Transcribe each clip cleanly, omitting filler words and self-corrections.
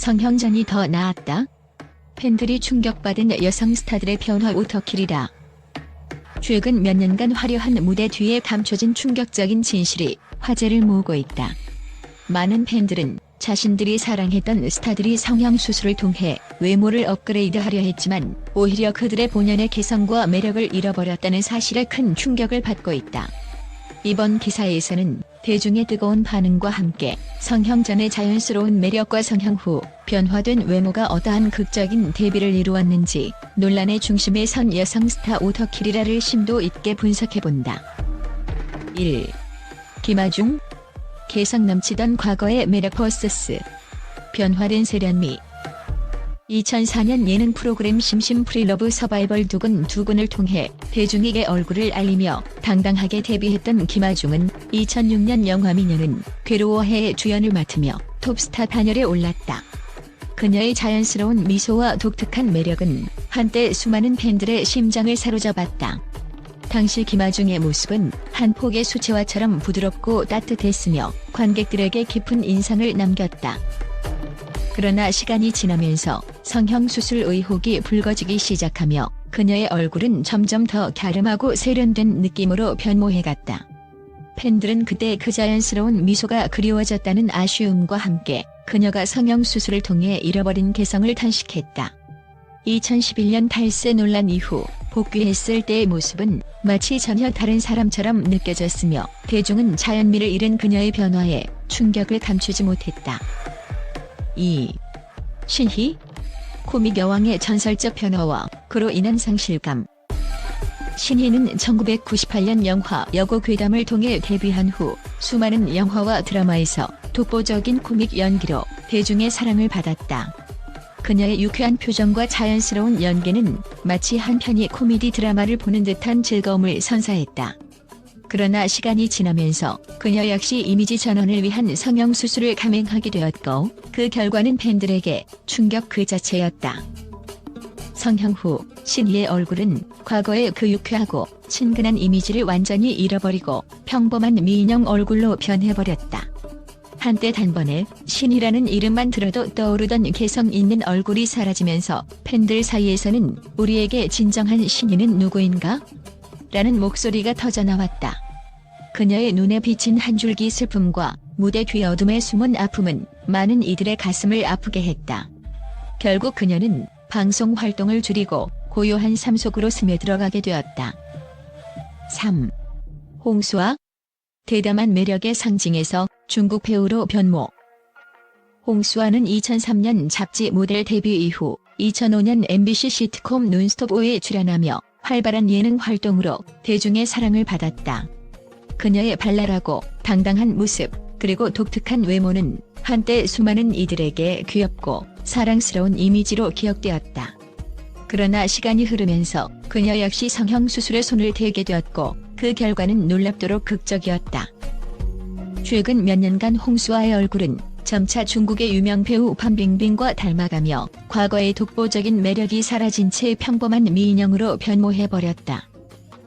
성형전이 더 나았다. 팬들이 충격받은 여성 스타들의 변화 오터킬이다. 최근 몇 년간 화려한 무대 뒤에 감춰진 충격적인 진실이 화제를 모으고 있다. 많은 팬들은 자신들이 사랑했던 스타들이 성형수술을 통해 외모를 업그레이드하려 했지만 오히려 그들의 본연의 개성과 매력을 잃어버렸다는 사실에 큰 충격을 받고 있다. 이번 기사에서는 대중의 뜨거운 반응과 함께 성형전의 자연스러운 매력과 성형 후 변화된 외모가 어떠한 극적인 대비를 이루었는지 논란의 중심에 선 여성 스타 오터킬이라를 심도 있게 분석해본다. 1. 김아중. 개성 넘치던 과거의 매력 vs 변화된 세련미. 2004년 예능 프로그램 심심 프리러브 서바이벌 두근두근을 통해 대중에게 얼굴을 알리며 당당하게 데뷔했던 김아중은 2006년 영화 미녀는 괴로워해의 주연을 맡으며 톱스타 단열에 올랐다. 그녀의 자연스러운 미소와 독특한 매력은 한때 수많은 팬들의 심장을 사로잡았다. 당시 김아중의 모습은 한 폭의 수채화처럼 부드럽고 따뜻했으며 관객들에게 깊은 인상을 남겼다. 그러나 시간이 지나면서 성형수술 의혹이 불거지기 시작하며 그녀의 얼굴은 점점 더 갸름하고 세련된 느낌으로 변모해갔다. 팬들은 그때 그 자연스러운 미소가 그리워졌다는 아쉬움과 함께 그녀가 성형수술을 통해 잃어버린 개성을 탄식했다. 2011년 탈세 논란 이후 복귀했을 때의 모습은 마치 전혀 다른 사람처럼 느껴졌으며 대중은 자연미를 잃은 그녀의 변화에 충격을 감추지 못했다. 2. 신희. 코믹 여왕의 전설적 변화와 그로 인한 상실감. 신희는 1998년 영화 여고 괴담을 통해 데뷔한 후 수많은 영화와 드라마에서 독보적인 코믹 연기로 대중의 사랑을 받았다. 그녀의 유쾌한 표정과 자연스러운 연기는 마치 한 편의 코미디 드라마를 보는 듯한 즐거움을 선사했다. 그러나 시간이 지나면서 그녀 역시 이미지 전환을 위한 성형수술을 감행하게 되었고 그 결과는 팬들에게 충격 그 자체였다. 성형 후 신희의 얼굴은 과거의 그 유쾌하고 친근한 이미지를 완전히 잃어버리고 평범한 미인형 얼굴로 변해버렸다. 한때 단번에 신희라는 이름만 들어도 떠오르던 개성 있는 얼굴이 사라지면서 팬들 사이에서는 우리에게 진정한 신희는 누구인가? 라는 목소리가 터져나왔다. 그녀의 눈에 비친 한 줄기 슬픔과 무대 뒤 어둠에 숨은 아픔은 많은 이들의 가슴을 아프게 했다. 결국 그녀는 방송 활동을 줄이고 고요한 삶 속으로 스며들어가게 되었다. 3. 홍수아. 대담한 매력의 상징에서 중국 배우로 변모. 홍수아는 2003년 잡지 모델 데뷔 이후 2005년 MBC 시트콤 논스톱5에 출연하며 활발한 예능 활동으로 대중의 사랑을 받았다. 그녀의 발랄하고 당당한 모습 그리고 독특한 외모는 한때 수많은 이들에게 귀엽고 사랑스러운 이미지로 기억되었다. 그러나 시간이 흐르면서 그녀 역시 성형수술에 손을 대게 되었고 그 결과는 놀랍도록 극적이었다. 최근 몇 년간 홍수아의 얼굴은 점차 중국의 유명 배우 판빙빙과 닮아가며 과거의 독보적인 매력이 사라진 채 평범한 미인형으로 변모해버렸다.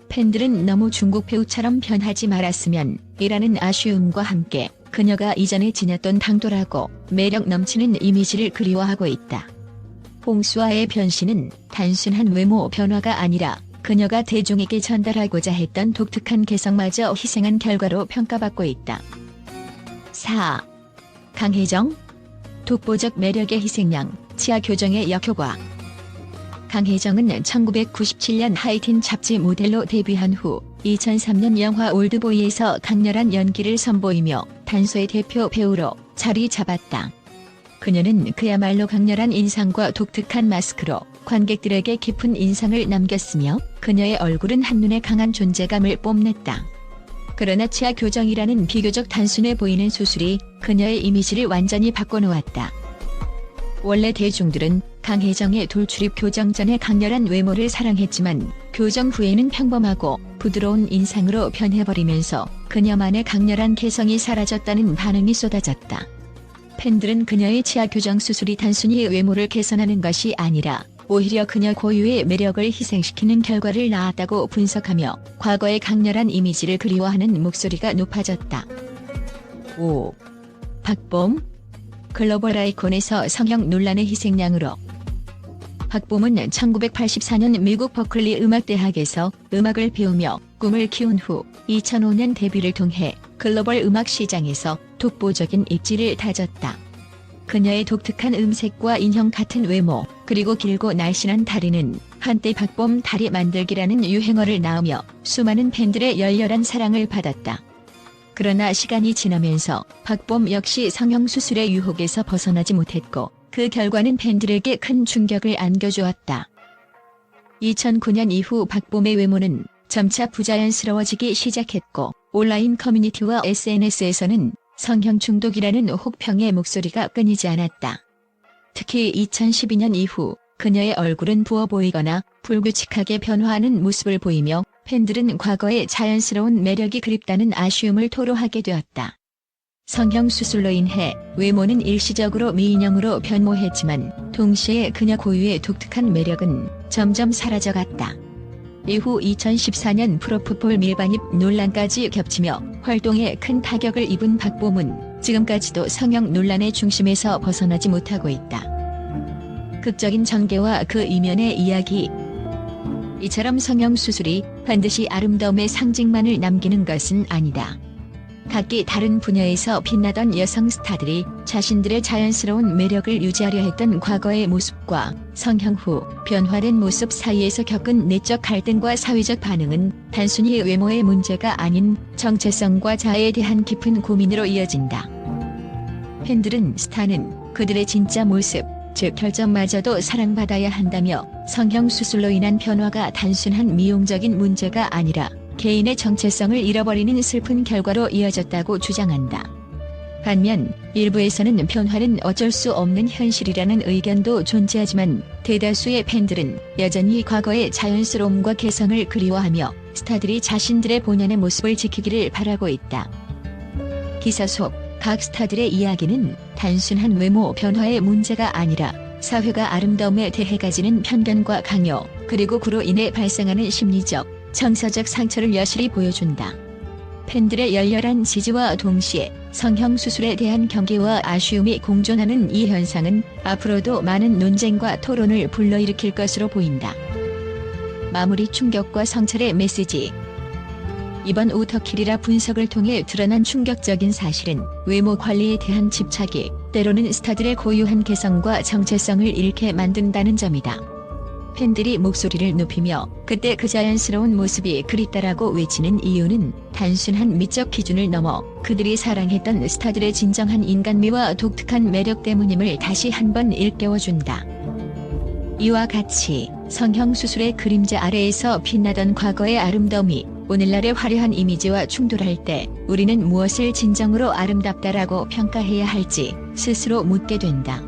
팬들은 너무 중국 배우처럼 변하지 말았으면 이라는 아쉬움과 함께 그녀가 이전에 지녔던 당돌하고 매력 넘치는 이미지를 그리워하고 있다. 홍수아의 변신은 단순한 외모 변화가 아니라 그녀가 대중에게 전달하고자 했던 독특한 개성마저 희생한 결과로 평가받고 있다. 4. 강혜정. 독보적 매력의 희생양, 치아 교정의 역효과. 강혜정은 1997년 하이틴 잡지 모델로 데뷔한 후 2003년 영화 올드보이에서 강렬한 연기를 선보이며 단소의 대표 배우로 자리 잡았다. 그녀는 그야말로 강렬한 인상과 독특한 마스크로 관객들에게 깊은 인상을 남겼으며 그녀의 얼굴은 한눈에 강한 존재감을 뽐냈다. 그러나 치아 교정이라는 비교적 단순해 보이는 수술이 그녀의 이미지를 완전히 바꿔놓았다. 원래 대중들은 강혜정의 돌출입 교정 전의 강렬한 외모를 사랑했지만 교정 후에는 평범하고 부드러운 인상으로 변해버리면서 그녀만의 강렬한 개성이 사라졌다는 반응이 쏟아졌다. 팬들은 그녀의 치아 교정 수술이 단순히 외모를 개선하는 것이 아니라 오히려 그녀 고유의 매력을 희생시키는 결과를 낳았다고 분석하며 과거의 강렬한 이미지를 그리워하는 목소리가 높아졌다. 5. 박봄. 글로벌 아이콘에서 성형 논란의 희생양으로. 박봄은 1984년 미국 버클리 음악대학에서 음악을 배우며 꿈을 키운 후 2005년 데뷔를 통해 글로벌 음악 시장에서 독보적인 입지를 다졌다. 그녀의 독특한 음색과 인형 같은 외모, 그리고 길고 날씬한 다리는 한때 박봄 다리 만들기라는 유행어를 낳으며 수많은 팬들의 열렬한 사랑을 받았다. 그러나 시간이 지나면서 박봄 역시 성형수술의 유혹에서 벗어나지 못했고 그 결과는 팬들에게 큰 충격을 안겨주었다. 2009년 이후 박봄의 외모는 점차 부자연스러워지기 시작했고 온라인 커뮤니티와 SNS에서는 성형 중독이라는 혹평의 목소리가 끊이지 않았다. 특히 2012년 이후 그녀의 얼굴은 부어 보이거나 불규칙하게 변화하는 모습을 보이며 팬들은 과거의 자연스러운 매력이 그립다는 아쉬움을 토로하게 되었다. 성형 수술로 인해 외모는 일시적으로 미인형으로 변모했지만 동시에 그녀 고유의 독특한 매력은 점점 사라져갔다. 이후 2014년 프로포폴 밀반입 논란까지 겹치며 활동에 큰 타격을 입은 박봄은 지금까지도 성형 논란의 중심에서 벗어나지 못하고 있다. 극적인 전개와 그 이면의 이야기. 이처럼 성형 수술이 반드시 아름다움의 상징만을 남기는 것은 아니다. 각기 다른 분야에서 빛나던 여성 스타들이 자신들의 자연스러운 매력을 유지하려 했던 과거의 모습과 성형 후 변화된 모습 사이에서 겪은 내적 갈등과 사회적 반응은 단순히 외모의 문제가 아닌 정체성과 자아에 대한 깊은 고민으로 이어진다. 팬들은 스타는 그들의 진짜 모습, 즉 결정마저도 사랑받아야 한다며 성형 수술로 인한 변화가 단순한 미용적인 문제가 아니라 개인의 정체성을 잃어버리는 슬픈 결과로 이어졌다고 주장한다. 반면 일부에서는 변화는 어쩔 수 없는 현실이라는 의견도 존재하지만 대다수의 팬들은 여전히 과거의 자연스러움과 개성을 그리워하며 스타들이 자신들의 본연의 모습을 지키기를 바라고 있다. 기사 속 각 스타들의 이야기는 단순한 외모 변화의 문제가 아니라 사회가 아름다움에 대해 가지는 편견과 강요, 그리고 그로 인해 발생하는 심리적, 정서적 상처를 여실히 보여준다. 팬들의 열렬한 지지와 동시에 성형수술에 대한 경계와 아쉬움이 공존하는 이 현상은 앞으로도 많은 논쟁과 토론을 불러일으킬 것으로 보인다. 마무리. 충격과 성찰의 메시지. 이번 오터킬이라 분석을 통해 드러난 충격적인 사실은 외모 관리에 대한 집착이 때로는 스타들의 고유한 개성과 정체성을 잃게 만든다는 점이다. 팬들이 목소리를 높이며 그때 그 자연스러운 모습이 그립다라고 외치는 이유는 단순한 미적 기준을 넘어 그들이 사랑했던 스타들의 진정한 인간미와 독특한 매력 때문임을 다시 한번 일깨워준다. 이와 같이 성형수술의 그림자 아래에서 빛나던 과거의 아름다움이 오늘날의 화려한 이미지와 충돌할 때 우리는 무엇을 진정으로 아름답다라고 평가해야 할지 스스로 묻게 된다.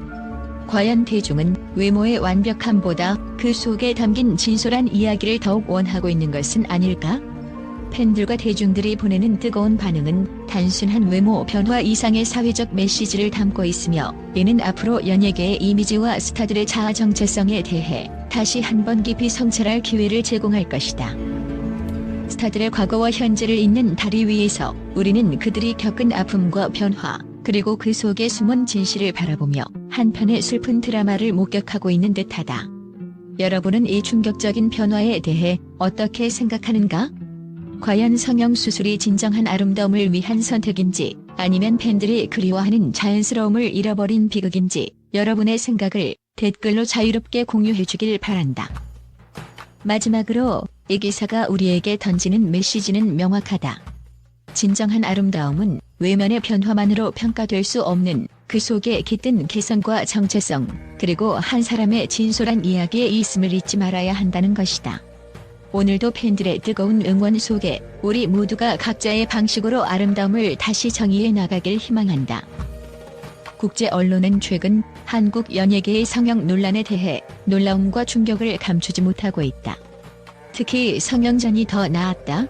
과연 대중은 외모의 완벽함보다 그 속에 담긴 진솔한 이야기를 더욱 원하고 있는 것은 아닐까? 팬들과 대중들이 보내는 뜨거운 반응은 단순한 외모 변화 이상의 사회적 메시지를 담고 있으며 이는 앞으로 연예계의 이미지와 스타들의 자아 정체성에 대해 다시 한번 깊이 성찰할 기회를 제공할 것이다. 스타들의 과거와 현재를 잇는 다리 위에서 우리는 그들이 겪은 아픔과 변화, 그리고 그 속에 숨은 진실을 바라보며 한편의 슬픈 드라마를 목격하고 있는 듯하다. 여러분은 이 충격적인 변화에 대해 어떻게 생각하는가? 과연 성형수술이 진정한 아름다움을 위한 선택인지 아니면 팬들이 그리워하는 자연스러움을 잃어버린 비극인지 여러분의 생각을 댓글로 자유롭게 공유해주길 바란다. 마지막으로 이 기사가 우리에게 던지는 메시지는 명확하다. 진정한 아름다움은 외면의 변화만으로 평가될 수 없는 그 속에 깃든 개성과 정체성, 그리고 한 사람의 진솔한 이야기에 있음을 잊지 말아야 한다는 것이다. 오늘도 팬들의 뜨거운 응원 속에 우리 모두가 각자의 방식으로 아름다움을 다시 정의해 나가길 희망한다. 국제 언론은 최근 한국 연예계의 성형 논란에 대해 놀라움과 충격을 감추지 못하고 있다. 특히 성형전이 더 나았다?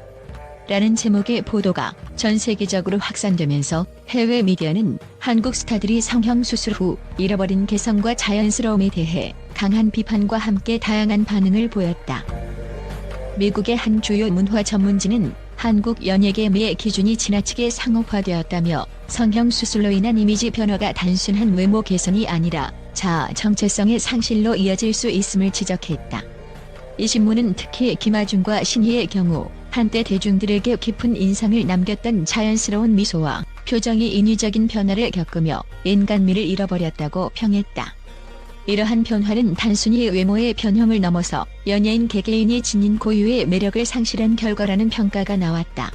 라는 제목의 보도가 전 세계적으로 확산되면서 해외 미디어는 한국 스타들이 성형수술 후 잃어버린 개성과 자연스러움에 대해 강한 비판과 함께 다양한 반응을 보였다. 미국의 한 주요 문화 전문지는 한국 연예계 미의 기준이 지나치게 상업화되었다며 성형 수술로 인한 이미지 변화가 단순한 외모 개선이 아니라 자아 정체성의 상실로 이어질 수 있음을 지적했다. 이 신문은 특히 김아중과 신희의 경우 한때 대중들에게 깊은 인상을 남겼던 자연스러운 미소와 표정이 인위적인 변화를 겪으며 인간미를 잃어버렸다고 평했다. 이러한 변화는 단순히 외모의 변형을 넘어서 연예인 개개인이 지닌 고유의 매력을 상실한 결과라는 평가가 나왔다.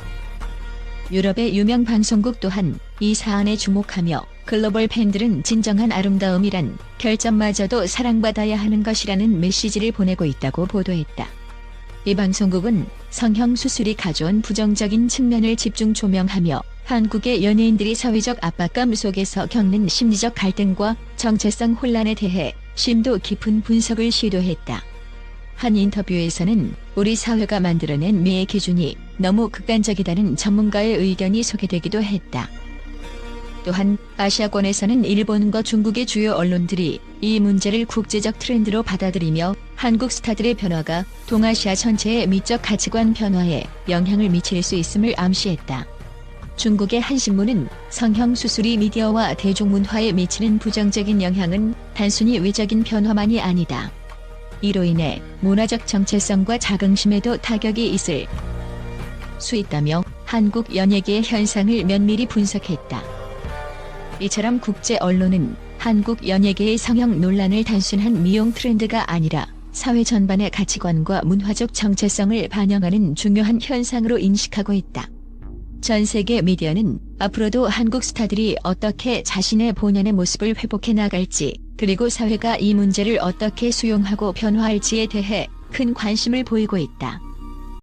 유럽의 유명 방송국 또한 이 사안에 주목하며 글로벌 팬들은 진정한 아름다움이란 결점마저도 사랑받아야 하는 것이라는 메시지를 보내고 있다고 보도했다. 이 방송국은 성형 수술이 가져온 부정적인 측면을 집중 조명하며 한국의 연예인들이 사회적 압박감 속에서 겪는 심리적 갈등과 정체성 혼란에 대해 심도 깊은 분석을 시도했다. 한 인터뷰에서는 우리 사회가 만들어낸 미의 기준이 너무 극단적이다는 전문가의 의견이 소개되기도 했다. 또한 아시아권에서는 일본과 중국의 주요 언론들이 이 문제를 국제적 트렌드로 받아들이며 한국 스타들의 변화가 동아시아 전체의 미적 가치관 변화에 영향을 미칠 수 있음을 암시했다. 중국의 한 신문은 성형 수술이 미디어와 대중문화에 미치는 부정적인 영향은 단순히 외적인 변화만이 아니다. 이로 인해 문화적 정체성과 자긍심에도 타격이 있을 수 있다며 한국 연예계의 현상을 면밀히 분석했다. 이처럼 국제 언론은 한국 연예계의 성형 논란을 단순한 미용 트렌드가 아니라 사회 전반의 가치관과 문화적 정체성을 반영하는 중요한 현상으로 인식하고 있다. 전 세계 미디어는 앞으로도 한국 스타들이 어떻게 자신의 본연의 모습을 회복해 나갈지, 그리고 사회가 이 문제를 어떻게 수용하고 변화할지에 대해 큰 관심을 보이고 있다.